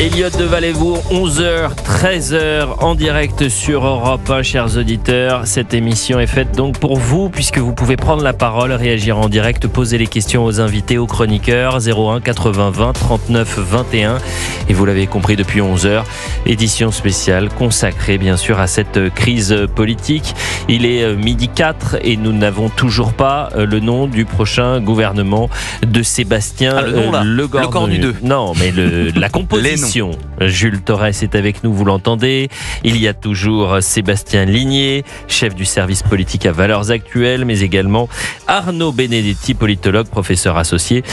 Elliott de Valévour, 11h, 13h en direct sur Europe 1, chers auditeurs. Cette émission est faite donc pour vous, puisque vous pouvez prendre la parole, réagir en direct, poser les questions aux invités, aux chroniqueurs. 01 80 20 39 21. Et vous l'avez compris, depuis 11h, édition spéciale consacrée bien sûr à cette crise politique. Il est midi 4 et nous n'avons toujours pas le nom du prochain gouvernement de Sébastien Lecornu. 2. Non, mais la composition. Jules Torres est avec nous, vous l'entendez. Il y a toujours Sébastien Ligné, chef du service politique à Valeurs Actuelles, mais également Arnaud Benedetti, politologue, professeur associé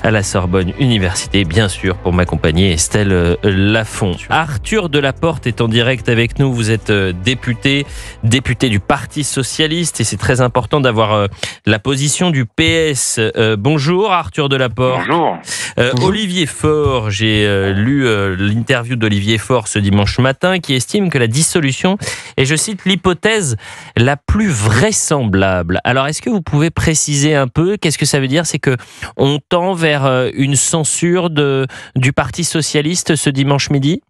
à la Sorbonne Université. Bien sûr, pour m'accompagner, Estelle Lafont. Arthur Delaporte est en direct avec nous. Vous êtes député du Parti Socialiste et c'est très important d'avoir la position du PS. Bonjour Arthur Delaporte. Bonjour. Olivier Faure, j'ai lu l'interview d'Olivier Faure ce dimanche matin qui estime que la dissolution est, je cite, l'hypothèse la plus vraisemblable. Alors, est-ce que vous pouvez préciser un peu qu'est-ce que ça veut dire? C'est que on tend vers une censure du Parti Socialiste ce dimanche midi?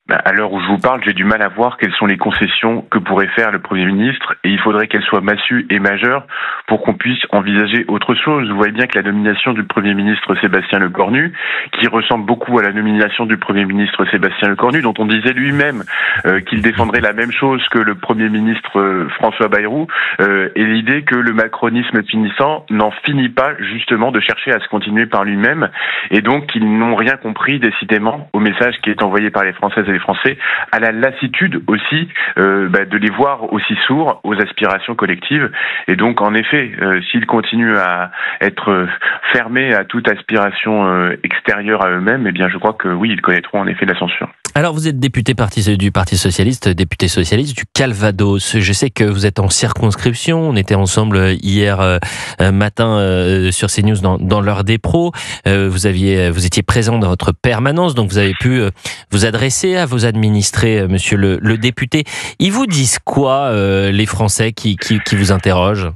À l'heure où je vous parle, j'ai du mal à voir quelles sont les concessions que pourrait faire le Premier ministre et il faudrait qu'elles soient massues et majeures pour qu'on puisse envisager autre chose. Vous voyez bien que la nomination du Premier ministre Sébastien Lecornu, qui ressemble beaucoup à la nomination du Premier ministre Sébastien Lecornu, dont on disait lui-même qu'il défendrait la même chose que le Premier ministre François Bayrou, et l'idée que le macronisme finissant n'en finit pas justement de chercher à se continuer par lui-même et donc qu'ils n'ont rien compris décidément au message qui est envoyé par les Françaises et les Français, à la lassitude aussi de les voir aussi sourds aux aspirations collectives. Et donc, en effet, s'ils continuent à être fermés à toute aspiration extérieure à eux-mêmes, eh bien, je crois que oui, ils connaîtront en effet la censure. Alors, vous êtes député du Parti Socialiste, député socialiste du Calvados. Je sais que vous êtes en circonscription. On était ensemble hier matin sur CNews dans l'heure des pros. Vous étiez présent dans votre permanence, donc vous avez pu vous adresser à vos administrés, monsieur le député. Ils vous disent quoi, les Français qui vous interrogent?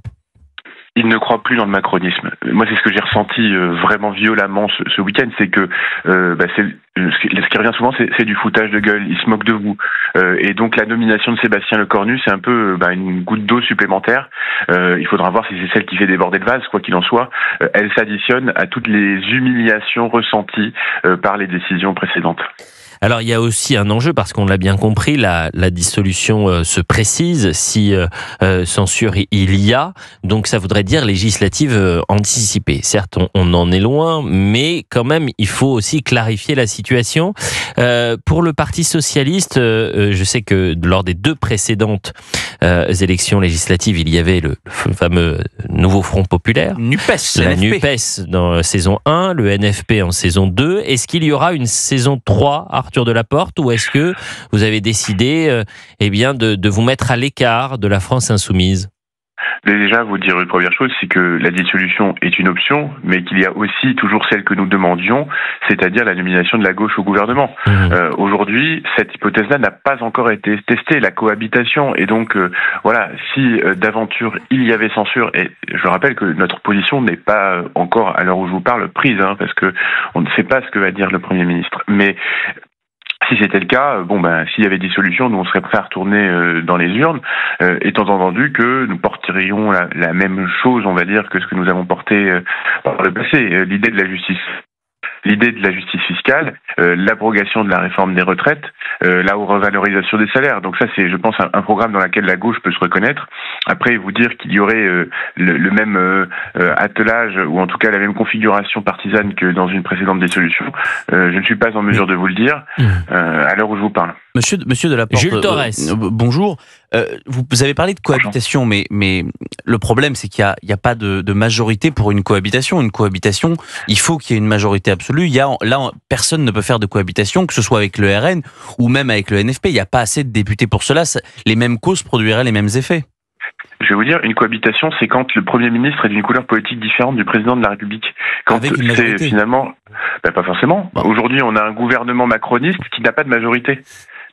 Ils ne croient plus dans le macronisme. Moi, c'est ce que j'ai ressenti vraiment violemment ce week-end, c'est que ce qui revient souvent, c'est du foutage de gueule. Ils se moquent de vous. Et donc, la nomination de Sébastien Lecornu, c'est un peu une goutte d'eau supplémentaire. Il faudra voir si c'est celle qui fait déborder le vase, quoi qu'il en soit. Elle s'additionne à toutes les humiliations ressenties par les décisions précédentes. Alors, il y a aussi un enjeu, parce qu'on l'a bien compris, la dissolution se précise, si censure il y a, donc ça voudrait dire législative anticipée. Certes, on en est loin, mais quand même, il faut aussi clarifier la situation. Pour le Parti Socialiste, je sais que lors des deux précédentes élections législatives, il y avait le fameux Nouveau Front Populaire. La NUPES dans saison 1, le NFP en saison 2. Est-ce qu'il y aura une saison 3, Arthur Delaporte, ou est-ce que vous avez décidé de vous mettre à l'écart de la France insoumise? Déjà, vous dire une première chose, c'est que la dissolution est une option, mais qu'il y a aussi toujours celle que nous demandions, c'est-à-dire la nomination de la gauche au gouvernement. Aujourd'hui, cette hypothèse-là n'a pas encore été testée, la cohabitation. Et donc, si d'aventure il y avait censure, et je rappelle que notre position n'est pas encore, à l'heure où je vous parle, prise, parce que on ne sait pas ce que va dire le Premier ministre. Mais si c'était le cas, s'il y avait dissolution, nous on serait prêts à retourner dans les urnes, étant entendu que nous porterions la même chose, on va dire, que ce que nous avons porté par le passé. L'idée de la justice fiscale, l'abrogation de la réforme des retraites, la revalorisation des salaires. Donc ça, c'est, je pense, un programme dans lequel la gauche peut se reconnaître. Après, vous dire qu'il y aurait le même attelage, ou en tout cas la même configuration partisane que dans une précédente dissolution, je ne suis pas en mesure de vous le dire à l'heure où je vous parle. Monsieur Delaporte, Jules Torres. Bonjour. Vous avez parlé de cohabitation, mais le problème, c'est qu'il n'y a pas de majorité pour une cohabitation. Une cohabitation, il faut qu'il y ait une majorité absolue. Personne ne peut faire de cohabitation, que ce soit avec le RN ou même avec le NFP. Il n'y a pas assez de députés pour cela. Les mêmes causes produiraient les mêmes effets. Je vais vous dire, une cohabitation, c'est quand le Premier ministre est d'une couleur politique différente du président de la République. Quand avec une majorité. Finalement, pas forcément. Aujourd'hui, on a un gouvernement macroniste qui n'a pas de majorité.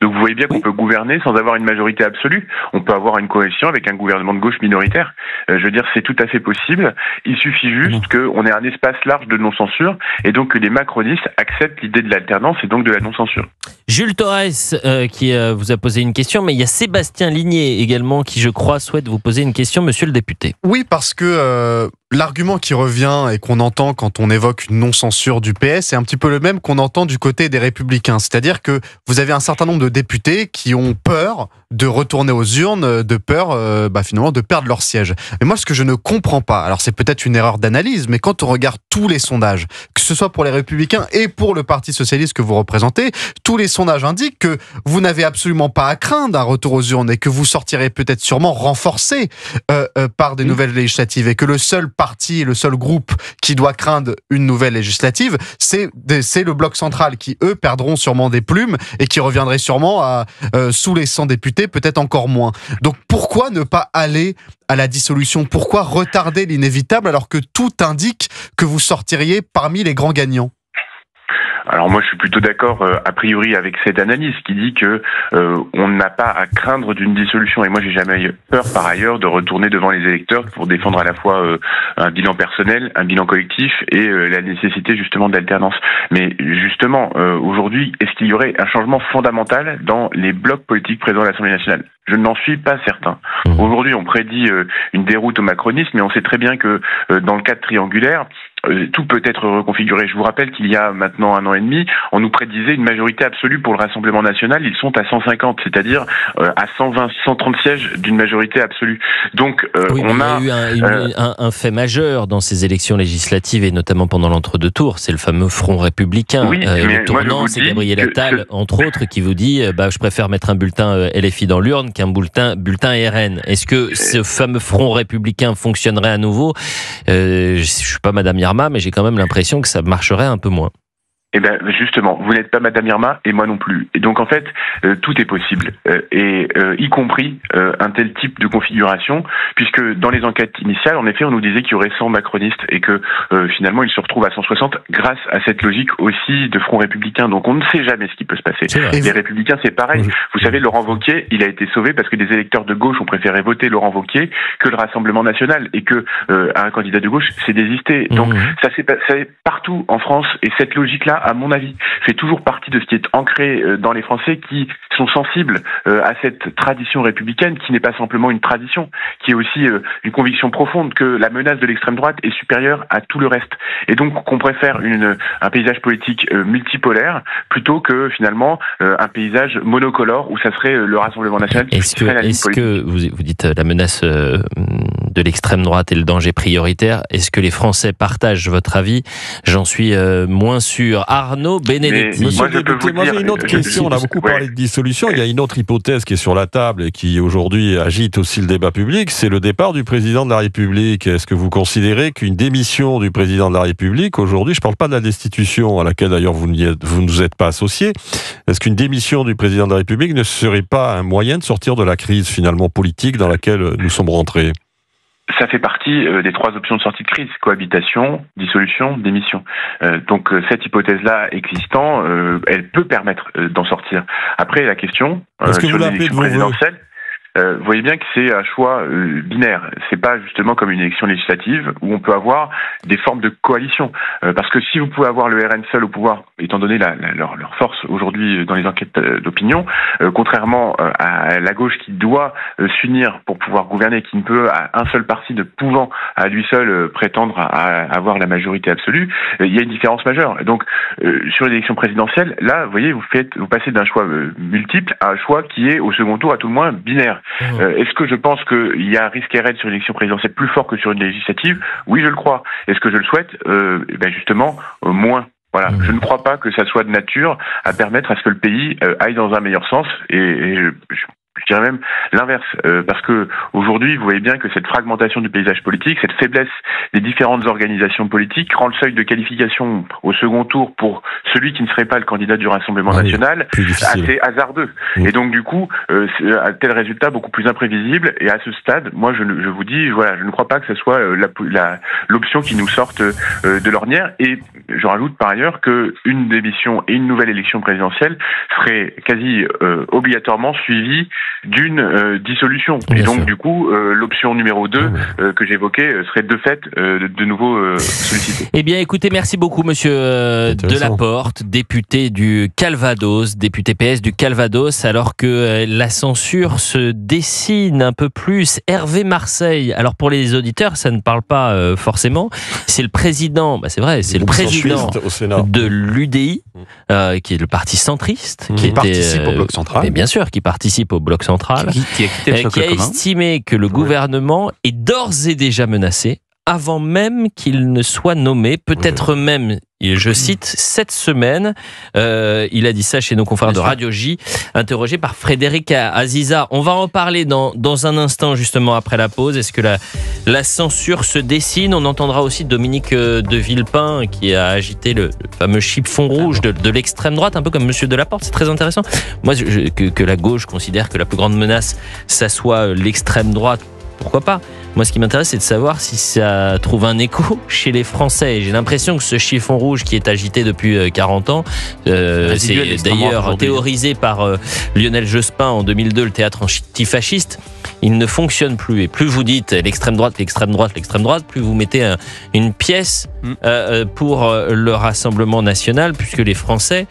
Donc vous voyez bien qu'on peut gouverner sans avoir une majorité absolue. On peut avoir une coalition avec un gouvernement de gauche minoritaire. Je veux dire, c'est tout à fait possible. Il suffit juste qu'on ait un espace large de non-censure et donc que les macronistes acceptent l'idée de l'alternance et donc de la non-censure. Jules Torres qui vous a posé une question, mais il y a Sébastien Ligné également qui, je crois, souhaite vous poser une question, monsieur le député. Oui, parce que l'argument qui revient et qu'on entend quand on évoque une non-censure du PS est un petit peu le même qu'on entend du côté des Républicains. C'est-à-dire que vous avez un certain nombre de députés qui ont peur de retourner aux urnes, de peur finalement de perdre leur siège. Mais moi, ce que je ne comprends pas, alors c'est peut-être une erreur d'analyse, mais quand on regarde tous les sondages, que ce soit pour les Républicains et pour le Parti Socialiste que vous représentez, tous les sondages indiquent que vous n'avez absolument pas à craindre un retour aux urnes et que vous sortirez peut-être sûrement renforcé par des nouvelles législatives et que le seul parti, le seul groupe qui doit craindre une nouvelle législative, c'est le bloc central qui, eux, perdront sûrement des plumes et qui reviendraient sûrement à sous les 100 députés, peut-être encore moins. Donc pourquoi ne pas aller à la dissolution? Pourquoi retarder l'inévitable alors que tout indique que vous sortiriez parmi les grands gagnants? Alors moi je suis plutôt d'accord a priori avec cette analyse qui dit que on n'a pas à craindre d'une dissolution, et moi j'ai jamais eu peur par ailleurs de retourner devant les électeurs pour défendre à la fois un bilan personnel, un bilan collectif et la nécessité justement d'alternance. Mais justement aujourd'hui, est-ce qu'il y aurait un changement fondamental dans les blocs politiques présents à l'Assemblée nationale? Je n'en suis pas certain. Aujourd'hui, on prédit une déroute au macronisme, mais on sait très bien que dans le cadre triangulaire, tout peut être reconfiguré. Je vous rappelle qu'il y a maintenant 1 an et demi, on nous prédisait une majorité absolue pour le Rassemblement national. Ils sont à 150, c'est-à-dire à 120, 130 sièges d'une majorité absolue. Donc, oui, on a eu un fait majeur dans ces élections législatives et notamment pendant l'entre-deux tours, c'est le fameux Front républicain. Oui, le tournant, c'est Gabriel Attal, entre autres, qui vous dit je préfère mettre un bulletin LFI dans l'urne qu'un bulletin RN. Est-ce que ce fameux Front républicain fonctionnerait à nouveau? Je ne suis pas Madame Irma, mais j'ai quand même l'impression que ça marcherait un peu moins. Eh bien, justement, vous n'êtes pas Madame Irma et moi non plus. Et donc, en fait, tout est possible, y compris un tel type de configuration, puisque dans les enquêtes initiales, en effet, on nous disait qu'il y aurait 100 macronistes et que finalement, ils se retrouvent à 160 grâce à cette logique aussi de Front républicain. Donc, on ne sait jamais ce qui peut se passer. Les Républicains, c'est pareil. Vous savez, Laurent Wauquiez, il a été sauvé parce que des électeurs de gauche ont préféré voter Laurent Wauquiez que le Rassemblement national et que un candidat de gauche s'est désisté. Donc, ça s'est passé partout en France, et cette logique-là, à mon avis, fait toujours partie de ce qui est ancré dans les Français qui sont sensibles à cette tradition républicaine, qui n'est pas simplement une tradition, qui est aussi une conviction profonde que la menace de l'extrême droite est supérieure à tout le reste. Et donc qu'on préfère un paysage politique multipolaire plutôt que finalement un paysage monocolore où ça serait le Rassemblement national qui serait la ligne politique. Est-ce que vous dites la menace de l'extrême droite et le danger prioritaire, est-ce que les Français partagent votre avis? J'en suis moins sûr. Arnaud Benedetti. Monsieur le député, moi j'ai une autre question. On a beaucoup parlé de dissolution. Il y a une autre hypothèse qui est sur la table et qui aujourd'hui agite aussi le débat public, c'est le départ du président de la République. Est-ce que vous considérez qu'une démission du président de la République aujourd'hui, je ne parle pas de la destitution à laquelle d'ailleurs vous ne vous êtes pas associé, est-ce qu'une démission du président de la République ne serait pas un moyen de sortir de la crise finalement politique dans laquelle nous sommes rentrés? Ça fait partie des 3 options de sortie de crise: cohabitation, dissolution, démission. Donc cette hypothèse-là existant, elle peut permettre d'en sortir. Après, la question est-ce que sur vous l'appelez de vos présidentielle, vous voyez bien que c'est un choix binaire. C'est pas justement comme une élection législative où on peut avoir des formes de coalition. Parce que si vous pouvez avoir le RN seul au pouvoir, étant donné leur force aujourd'hui dans les enquêtes d'opinion, contrairement à la gauche qui doit s'unir pour pouvoir gouverner, qui ne peut, à un seul parti ne pouvant à lui seul prétendre à avoir la majorité absolue, il y a une différence majeure. Donc sur l'élection présidentielle, là, vous voyez, vous passez d'un choix multiple à un choix qui est au second tour à tout le moins binaire. Est-ce que je pense qu'il y a un risque RN sur une élection présidentielle plus fort que sur une législative? Oui, je le crois. Est-ce que je le souhaite? Justement, moins. Voilà. Je ne crois pas que ça soit de nature à permettre à ce que le pays aille dans un meilleur sens. Et je Je dirais même l'inverse, parce que aujourd'hui, vous voyez bien que cette fragmentation du paysage politique, cette faiblesse des différentes organisations politiques rend le seuil de qualification au second tour pour celui qui ne serait pas le candidat du Rassemblement national assez hasardeux. Et donc du coup, un tel résultat beaucoup plus imprévisible. Et à ce stade, moi je vous dis, voilà, je ne crois pas que ce soit l'option qui nous sorte de l'ornière. Et je rajoute par ailleurs que une démission et une nouvelle élection présidentielle serait quasi obligatoirement suivie d'une dissolution. Et donc du coup, l'option numéro 2 que j'évoquais serait de fait de nouveau sollicitée. Eh bien écoutez, merci beaucoup monsieur Delaporte, député du Calvados, député PS du Calvados, alors que la censure se dessine un peu plus. Hervé Marseille, alors pour les auditeurs, ça ne parle pas forcément, c'est le président, c'est vrai, c'est le président de l'UDI, qui est le parti centriste, qui participe au bloc central. Mais bien sûr, qui participe au bloc central, qui a estimé que le gouvernement est d'ores et déjà menacé, avant même qu'il ne soit nommé, peut-être même, je cite, cette semaine, il a dit ça chez nos confrères de Radio J, interrogé par Frédéric Aziza. On va en parler dans un instant, justement, après la pause. Est-ce que la censure se dessine? On entendra aussi Dominique de Villepin, qui a agité le fameux chiffon rouge de l'extrême droite, un peu comme monsieur Delaporte. C'est très intéressant. Moi, que la gauche considère que la plus grande menace, ça soit l'extrême droite, pourquoi pas? Moi, ce qui m'intéresse, c'est de savoir si ça trouve un écho chez les Français. J'ai l'impression que ce chiffon rouge qui est agité depuis 40 ans, c'est d'ailleurs théorisé par Lionel Jospin en 2002, le théâtre antifasciste, il ne fonctionne plus. Et plus vous dites l'extrême droite, l'extrême droite, l'extrême droite, plus vous mettez une pièce pour le Rassemblement national, puisque les Français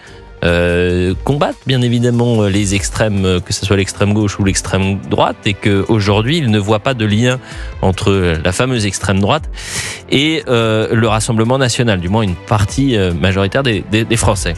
combattent bien évidemment les extrêmes, que ce soit l'extrême gauche ou l'extrême droite, et qu'aujourd'hui ils ne voient pas de lien entre la fameuse extrême droite et le Rassemblement national, du moins une partie majoritaire des Français.